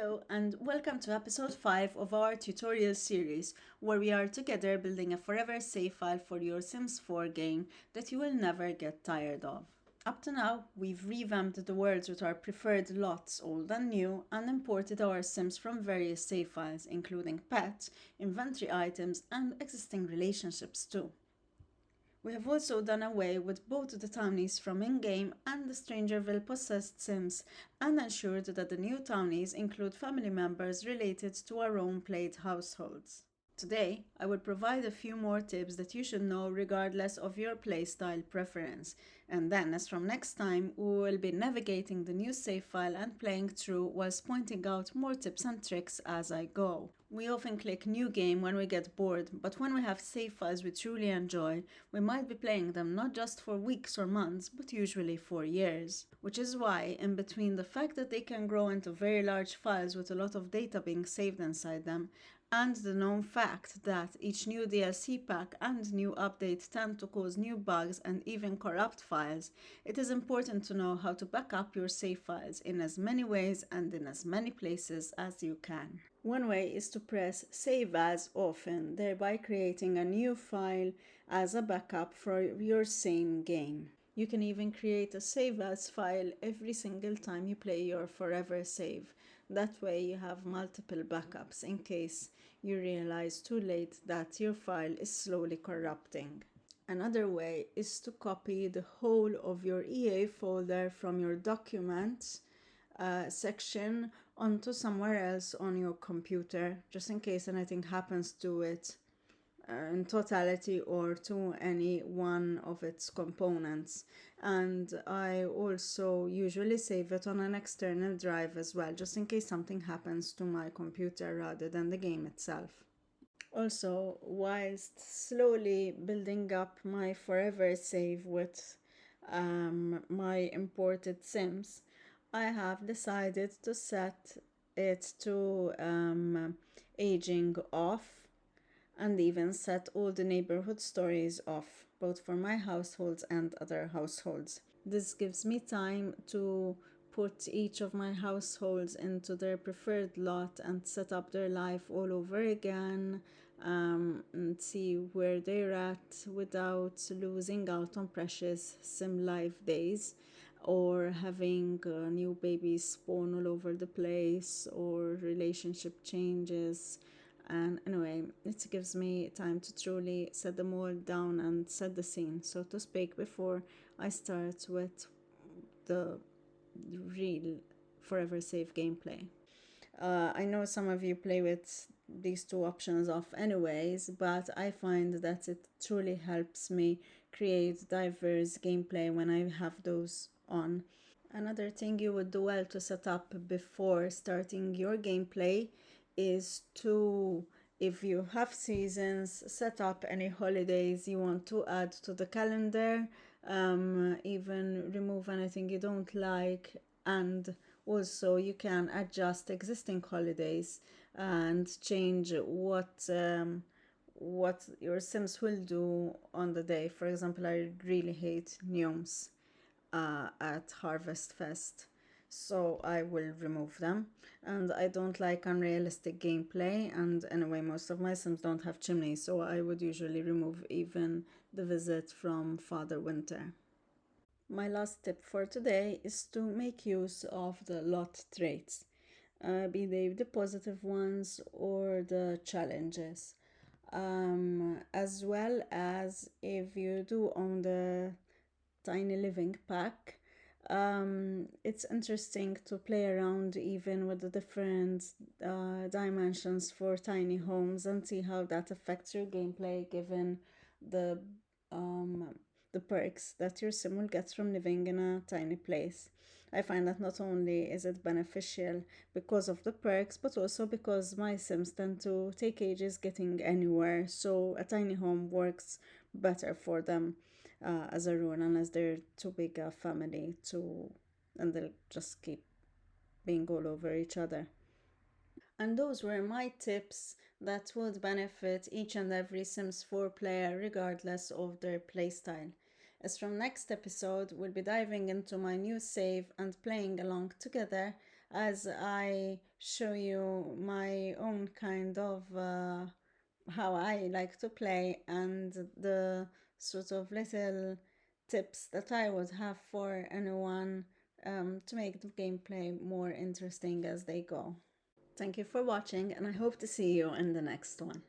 Hello and welcome to episode 5 of our tutorial series where we are together building a forever save file for your Sims 4 game that you will never get tired of. Up to now, we've revamped the worlds with our preferred lots, old and new, and imported our Sims from various save files including pets, inventory items, and existing relationships too. We have also done away with both the townies from in-game and the Strangerville possessed Sims and ensured that the new townies include family members related to our own played households. Today, I will provide a few more tips that you should know regardless of your playstyle preference, and then as from next time, we will be navigating the new save file and playing through whilst pointing out more tips and tricks as I go. We often click new game when we get bored, but when we have save files we truly enjoy, we might be playing them not just for weeks or months, but usually for years. Which is why, in between the fact that they can grow into very large files with a lot of data being saved inside them, and the known fact that each new DLC pack and new update tend to cause new bugs and even corrupt files, it is important to know how to back up your save files in as many ways and in as many places as you can. One way is to press Save As often, thereby creating a new file as a backup for your same game. You can even create a Save As file every single time you play your Forever save. That way you have multiple backups in case you realize too late that your file is slowly corrupting. Another way is to copy the whole of your EA folder from your documents section onto somewhere else on your computer, just in case anything happens to it in totality or to any one of its components. And I also usually save it on an external drive as well, just in case something happens to my computer rather than the game itself. Also, whilst slowly building up my forever save with my imported Sims, I have decided to set it to aging off and even set all the neighborhood stories off, both for my households and other households. This gives me time to put each of my households into their preferred lot and set up their life all over again, and see where they're at without losing out on precious sim life days or having new babies spawn all over the place or relationship changes. And anyway, it gives me time to truly set them all down and set the scene, so to speak, before I start with the real forever save gameplay. I know some of you play with these two options off anyways, but I find that it truly helps me create diverse gameplay when I have those on. Another thing you would do well to set up before starting your gameplay is to, if you have seasons, set up any holidays you want to add to the calendar, even remove anything you don't like, and also you can adjust existing holidays and change what your Sims will do on the day. For example, I really hate gnomes at Harvest Fest, so I will remove them. And I don't like unrealistic gameplay, and anyway, most of my Sims don't have chimneys, so I would usually remove even the visit from Father Winter. My last tip for today is to make use of the lot traits, be they the positive ones or the challenges. As well as if you do own the Tiny Living pack, it's interesting to play around even with the different dimensions for tiny homes and see how that affects your gameplay given the um, the perks that your sim will get from living in a tiny place. I find that not only is it beneficial because of the perks, but also because my sims tend to take ages getting anywhere, so a tiny home works better for them as a rule, unless they're too big a family to, and they'll just keep being all over each other. And those were my tips that would benefit each and every Sims 4 player regardless of their playstyle. As from next episode, we'll be diving into my new save and playing along together as I show you my own kind of how I like to play and the sort of little tips that I would have for anyone to make the gameplay more interesting as they go. Thank you for watching, and I hope to see you in the next one.